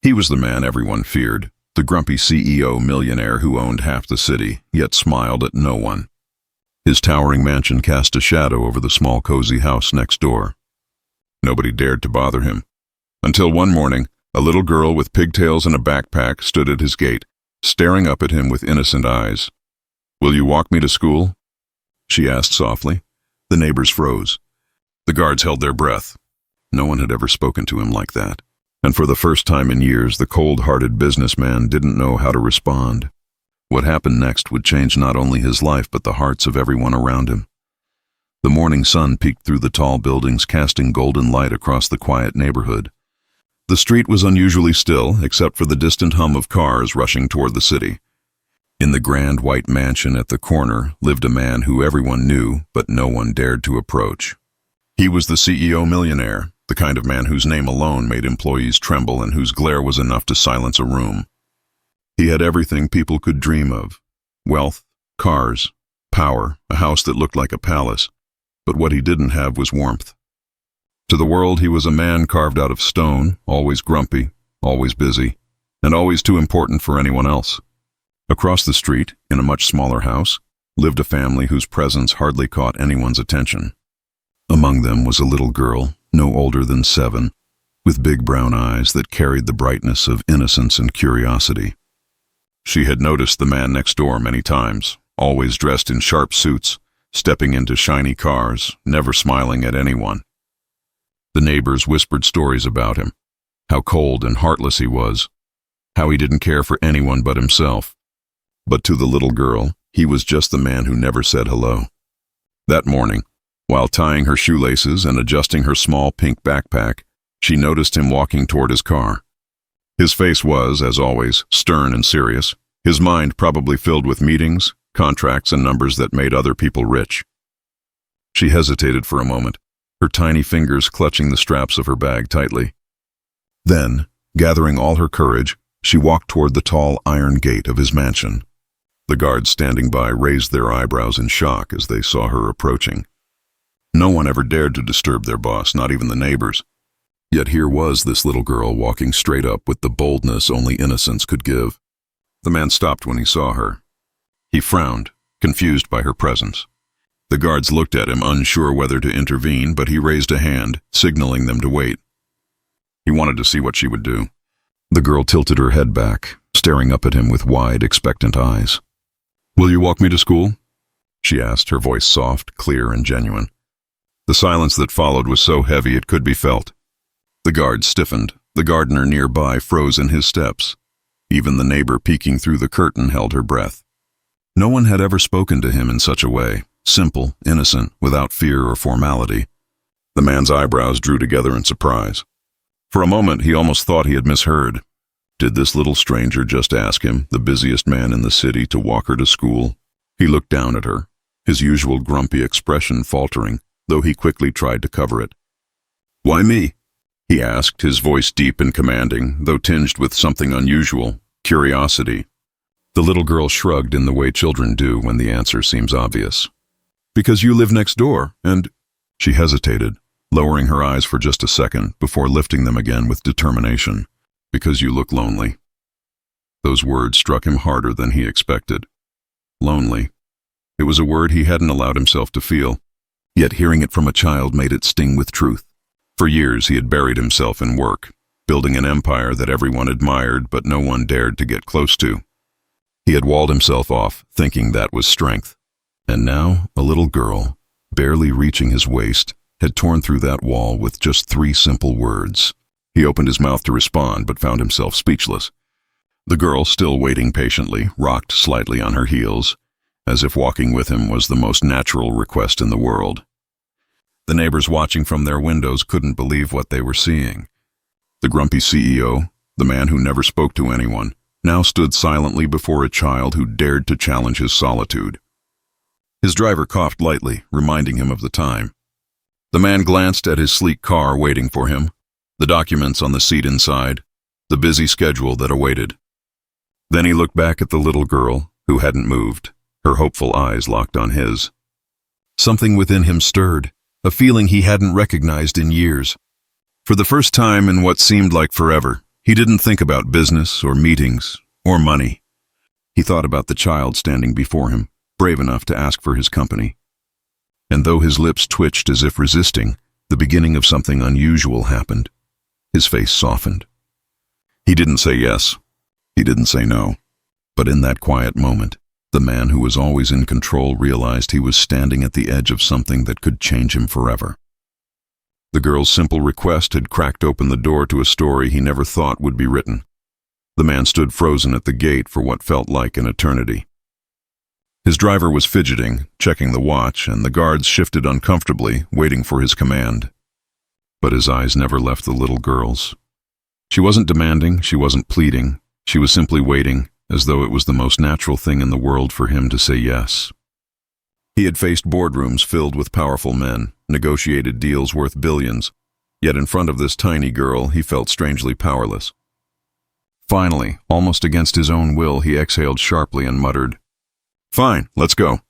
He was the man everyone feared, the grumpy CEO millionaire who owned half the city, yet smiled at no one. His towering mansion cast a shadow over the small cozy house next door. Nobody dared to bother him. Until one morning, a little girl with pigtails and a backpack stood at his gate, staring up at him with innocent eyes. "Will you walk me to school?" she asked softly. The neighbors froze. The guards held their breath. No one had ever spoken to him like that. And for the first time in years, the cold-hearted businessman didn't know how to respond. What happened next would change not only his life but the hearts of everyone around him. The morning sun peeked through the tall buildings, casting golden light across the quiet neighborhood. The street was unusually still, except for the distant hum of cars rushing toward the city. In the grand white mansion at the corner lived a man who everyone knew, but no one dared to approach. He was the CEO millionaire, the kind of man whose name alone made employees tremble and whose glare was enough to silence a room. He had everything people could dream of: wealth, cars, power, a house that looked like a palace. But what he didn't have was warmth. To the world, he was a man carved out of stone, always grumpy, always busy, and always too important for anyone else. Across the street, in a much smaller house, lived a family whose presence hardly caught anyone's attention. Among them was a little girl, no older than 7, with big brown eyes that carried the brightness of innocence and curiosity. She had noticed the man next door many times, always dressed in sharp suits, stepping into shiny cars, never smiling at anyone. The neighbors whispered stories about him, how cold and heartless he was, how he didn't care for anyone but himself. But to the little girl, he was just the man who never said hello. That morning, while tying her shoelaces and adjusting her small pink backpack, she noticed him walking toward his car. His face was, as always, stern and serious, his mind probably filled with meetings, contracts, and numbers that made other people rich. She hesitated for a moment, her tiny fingers clutching the straps of her bag tightly. Then, gathering all her courage, she walked toward the tall iron gate of his mansion. The guards standing by raised their eyebrows in shock as they saw her approaching. No one ever dared to disturb their boss, not even the neighbors. Yet here was this little girl walking straight up with the boldness only innocence could give. The man stopped when he saw her. He frowned, confused by her presence. The guards looked at him, unsure whether to intervene, but he raised a hand, signaling them to wait. He wanted to see what she would do. The girl tilted her head back, staring up at him with wide, expectant eyes. "Will you walk me to school?" she asked, her voice soft, clear, and genuine. The silence that followed was so heavy it could be felt. The guard stiffened. The gardener nearby froze in his steps. Even the neighbor peeking through the curtain held her breath. No one had ever spoken to him in such a way, simple, innocent, without fear or formality. The man's eyebrows drew together in surprise. For a moment, he almost thought he had misheard. Did this little stranger just ask him, the busiest man in the city, to walk her to school? He looked down at her, his usual grumpy expression faltering, though he quickly tried to cover it. "Why me?" he asked, his voice deep and commanding, though tinged with something unusual, curiosity. The little girl shrugged in the way children do when the answer seems obvious. "Because you live next door, and—" She hesitated, lowering her eyes for just a second before lifting them again with determination. "Because you look lonely." Those words struck him harder than he expected. Lonely. It was a word he hadn't allowed himself to feel, yet hearing it from a child made it sting with truth. For years he had buried himself in work, building an empire that everyone admired but no one dared to get close to. He had walled himself off, thinking that was strength. And now, a little girl, barely reaching his waist, had torn through that wall with just 3 simple words. He opened his mouth to respond, but found himself speechless. The girl, still waiting patiently, rocked slightly on her heels, as if walking with him was the most natural request in the world. The neighbors watching from their windows couldn't believe what they were seeing. The grumpy CEO, the man who never spoke to anyone, now stood silently before a child who dared to challenge his solitude. His driver coughed lightly, reminding him of the time. The man glanced at his sleek car waiting for him, the documents on the seat inside, the busy schedule that awaited. Then he looked back at the little girl, who hadn't moved, her hopeful eyes locked on his. Something within him stirred, a feeling he hadn't recognized in years. For the first time in what seemed like forever, He didn't think about business or meetings or money. He thought about the child standing before him, brave enough to ask for his company. And though his lips twitched as if resisting, the beginning of something unusual happened. His face softened. He didn't say yes. He didn't say no. But in that quiet moment, the man who was always in control realized he was standing at the edge of something that could change him forever. The girl's simple request had cracked open the door to a story he never thought would be written. The man stood frozen at the gate for what felt like an eternity. His driver was fidgeting, checking the watch, and the guards shifted uncomfortably, waiting for his command. But his eyes never left the little girl's. She wasn't demanding, she wasn't pleading, she was simply waiting, as though it was the most natural thing in the world for him to say yes. He had faced boardrooms filled with powerful men, negotiated deals worth billions, yet in front of this tiny girl he felt strangely powerless. Finally, almost against his own will, he exhaled sharply and muttered, "Fine, let's go."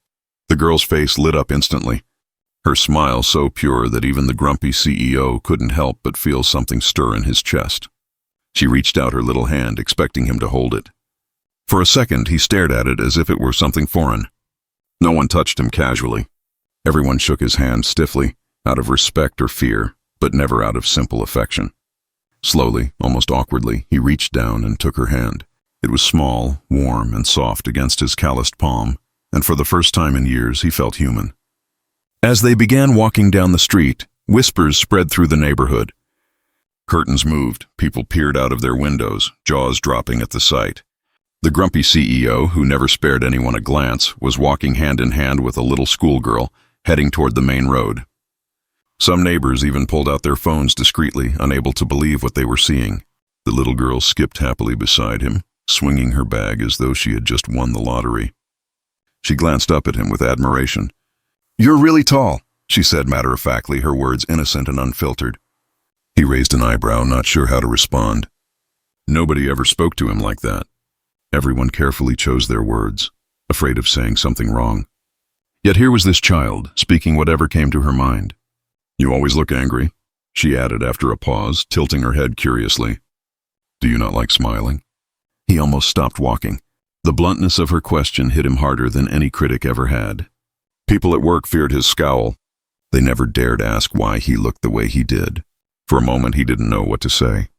The girl's face lit up instantly, her smile so pure that even the grumpy CEO couldn't help but feel something stir in his chest. She reached out her little hand, expecting him to hold it. For a second, he stared at it as if it were something foreign. No one touched him casually. Everyone shook his hand stiffly, out of respect or fear, but never out of simple affection. Slowly, almost awkwardly, he reached down and took her hand. It was small, warm, and soft against his calloused palm, and for the first time in years he felt human. As they began walking down the street, whispers spread through the neighborhood. Curtains moved, people peered out of their windows, jaws dropping at the sight. The grumpy CEO, who never spared anyone a glance, was walking hand in hand with a little schoolgirl, heading toward the main road. Some neighbors even pulled out their phones discreetly, unable to believe what they were seeing. The little girl skipped happily beside him, swinging her bag as though she had just won the lottery. She glanced up at him with admiration. "You're really tall," she said matter-of-factly, her words innocent and unfiltered. He raised an eyebrow, not sure how to respond. Nobody ever spoke to him like that. Everyone carefully chose their words, afraid of saying something wrong. Yet here was this child, speaking whatever came to her mind. "You always look angry," she added after a pause, tilting her head curiously. "Do you not like smiling?" He almost stopped walking. The bluntness of her question hit him harder than any critic ever had. People at work feared his scowl. They never dared ask why he looked the way he did. For a moment he didn't know what to say.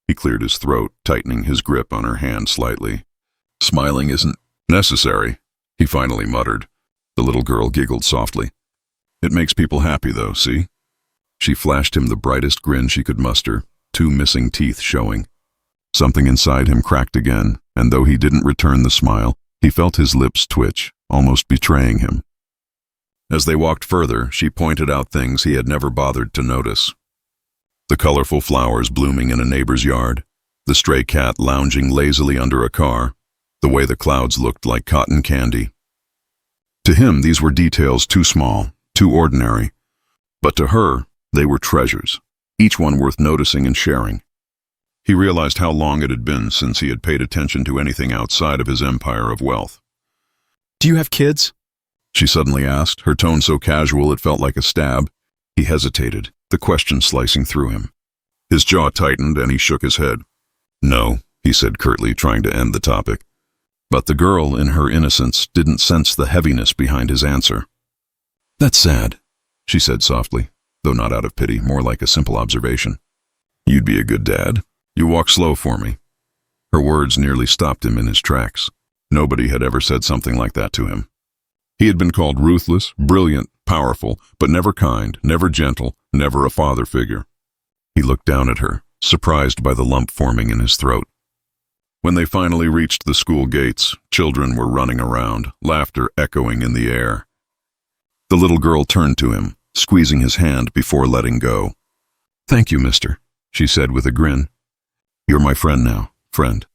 He cleared his throat, tightening his grip on her hand slightly. "Smiling isn't necessary," he finally muttered. The little girl giggled softly. "It makes people happy though, see?" She flashed him the brightest grin she could muster, 2 missing teeth showing. Something inside him cracked again, and though he didn't return the smile, he felt his lips twitch, almost betraying him. As they walked further, she pointed out things he had never bothered to notice. The colorful flowers blooming in a neighbor's yard, the stray cat lounging lazily under a car, the way the clouds looked like cotton candy. To him, these were details too small, too ordinary. But to her, they were treasures, each one worth noticing and sharing. He realized how long it had been since he had paid attention to anything outside of his empire of wealth. "Do you have kids?" she suddenly asked, her tone so casual it felt like a stab. He hesitated, the question slicing through him. His jaw tightened and he shook his head. "No," he said curtly, trying to end the topic. But the girl, in her innocence, didn't sense the heaviness behind his answer. "That's sad," she said softly, though not out of pity, more like a simple observation. "You'd be a good dad. You walk slow for me." Her words nearly stopped him in his tracks. Nobody had ever said something like that to him. He had been called ruthless, brilliant, powerful, but never kind, never gentle, never a father figure. He looked down at her, surprised by the lump forming in his throat. When they finally reached the school gates, children were running around, laughter echoing in the air. The little girl turned to him, squeezing his hand before letting go. "Thank you, mister," she said with a grin. "You're my friend now, friend."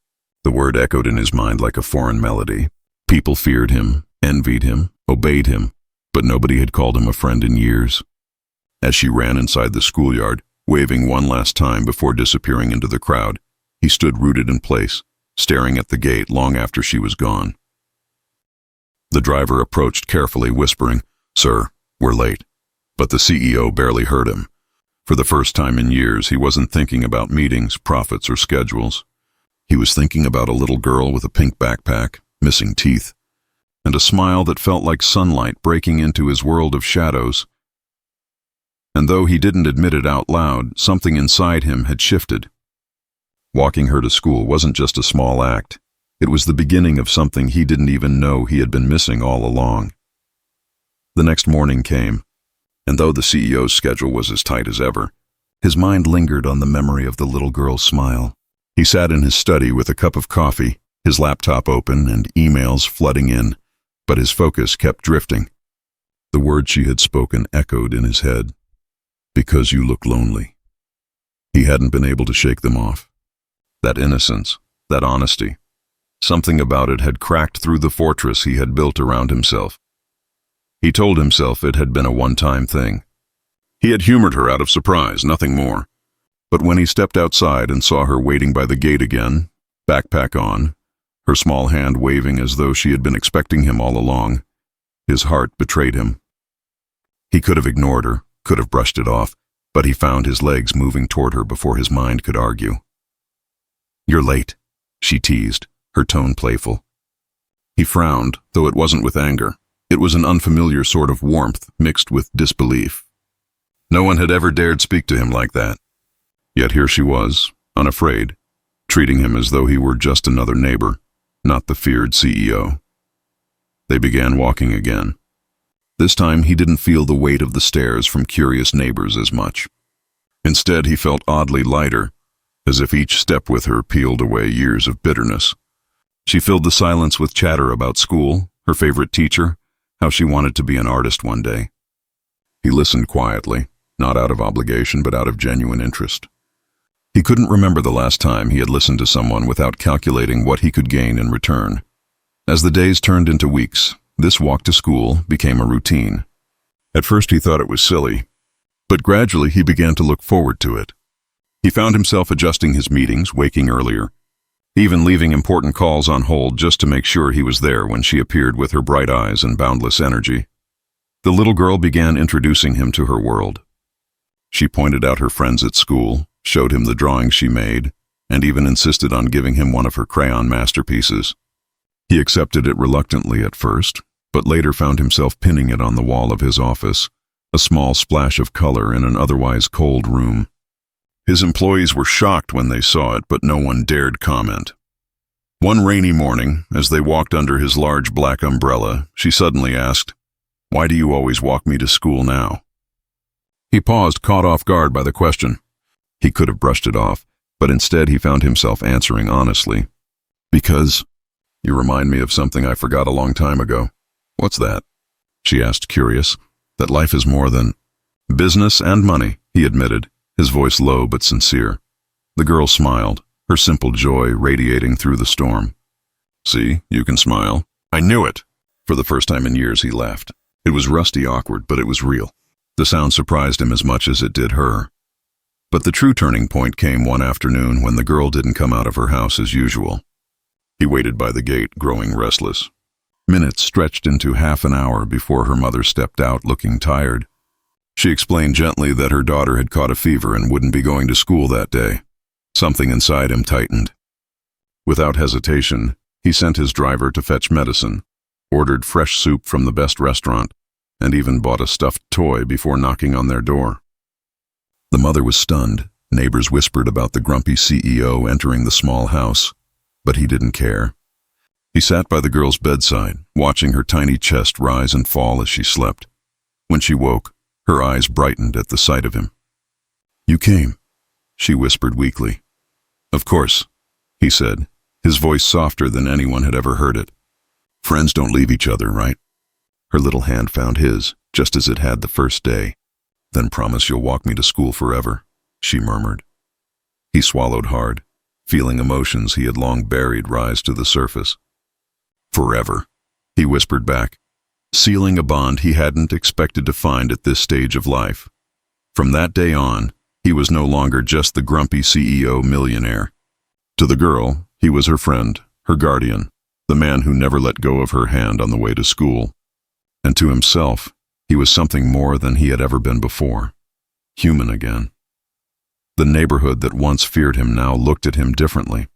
The word echoed in his mind like a foreign melody. People feared him, envied him, obeyed him, but nobody had called him a friend in years. As she ran inside the schoolyard, waving one last time before disappearing into the crowd, he stood rooted in place, staring at the gate long after she was gone. The driver approached carefully, whispering, "Sir, we're late." But the CEO barely heard him. For the first time in years, he wasn't thinking about meetings, profits, or schedules. He was thinking about a little girl with a pink backpack, missing teeth, and a smile that felt like sunlight breaking into his world of shadows. And though he didn't admit it out loud, something inside him had shifted. Walking her to school wasn't just a small act. It was the beginning of something he didn't even know he had been missing all along. The next morning came, and though the CEO's schedule was as tight as ever, his mind lingered on the memory of the little girl's smile. He sat in his study with a cup of coffee, his laptop open and emails flooding in, but his focus kept drifting. The words she had spoken echoed in his head. "Because you look lonely." He hadn't been able to shake them off. That innocence, that honesty, something about it had cracked through the fortress he had built around himself. He told himself it had been a one-time thing. He had humored her out of surprise, nothing more. But when he stepped outside and saw her waiting by the gate again, backpack on, her small hand waving as though she had been expecting him all along, his heart betrayed him. He could have ignored her, could have brushed it off, but he found his legs moving toward her before his mind could argue. "You're late," she teased, her tone playful. He frowned, though it wasn't with anger. It was an unfamiliar sort of warmth mixed with disbelief. No one had ever dared speak to him like that. Yet here she was, unafraid, treating him as though he were just another neighbor, not the feared CEO. They began walking again. This time he didn't feel the weight of the stares from curious neighbors as much. Instead, he felt oddly lighter, as if each step with her peeled away years of bitterness. She filled the silence with chatter about school, her favorite teacher, how she wanted to be an artist one day. He listened quietly, not out of obligation but out of genuine interest. He couldn't remember the last time he had listened to someone without calculating what he could gain in return. As the days turned into weeks, this walk to school became a routine. At first he thought it was silly, but gradually he began to look forward to it. He found himself adjusting his meetings, waking earlier, even leaving important calls on hold just to make sure he was there when she appeared with her bright eyes and boundless energy. The little girl began introducing him to her world. She pointed out her friends at school, showed him the drawings she made, and even insisted on giving him one of her crayon masterpieces. He accepted it reluctantly at first, but later found himself pinning it on the wall of his office, a small splash of color in an otherwise cold room. His employees were shocked when they saw it, but no one dared comment. One rainy morning, as they walked under his large black umbrella, she suddenly asked, "Why do you always walk me to school now?" He paused, caught off guard by the question. He could have brushed it off, but instead he found himself answering honestly. "Because you remind me of something I forgot a long time ago." "What's that?" she asked, curious. "That life is more than business and money," he admitted, his voice low but sincere. The girl smiled, her simple joy radiating through the storm. "See, you can smile." "I knew it." For the first time in years he laughed. It was rusty, awkward, but it was real. The sound surprised him as much as it did her. But the true turning point came one afternoon when the girl didn't come out of her house as usual. He waited by the gate, growing restless. Minutes stretched into half an hour before her mother stepped out, looking tired. She explained gently that her daughter had caught a fever and wouldn't be going to school that day. Something inside him tightened. Without hesitation, he sent his driver to fetch medicine, ordered fresh soup from the best restaurant, and even bought a stuffed toy before knocking on their door. The mother was stunned. Neighbors whispered about the grumpy CEO entering the small house, but he didn't care. He sat by the girl's bedside, watching her tiny chest rise and fall as she slept. When she woke, her eyes brightened at the sight of him. "You came," she whispered weakly. "Of course," he said, his voice softer than anyone had ever heard it. "Friends don't leave each other, right?" Her little hand found his, just as it had the first day. "Then promise you'll walk me to school forever," she murmured. He swallowed hard, feeling emotions he had long buried rise to the surface. "Forever," he whispered back, sealing a bond he hadn't expected to find at this stage of life. From that day on, he was no longer just the grumpy CEO millionaire. To the girl, he was her friend, her guardian, the man who never let go of her hand on the way to school. And to himself, he was something more than he had ever been before. Human again. The neighborhood that once feared him now looked at him differently.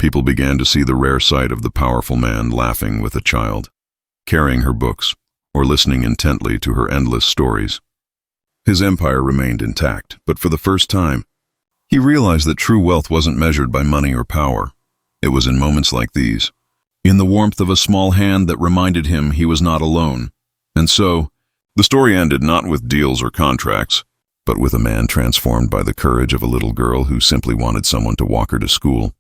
People began to see the rare sight of the powerful man laughing with a child, carrying her books, or listening intently to her endless stories. His empire remained intact, but for the first time, he realized that true wealth wasn't measured by money or power. It was in moments like these, in the warmth of a small hand that reminded him he was not alone. And so, the story ended not with deals or contracts, but with a man transformed by the courage of a little girl who simply wanted someone to walk her to school.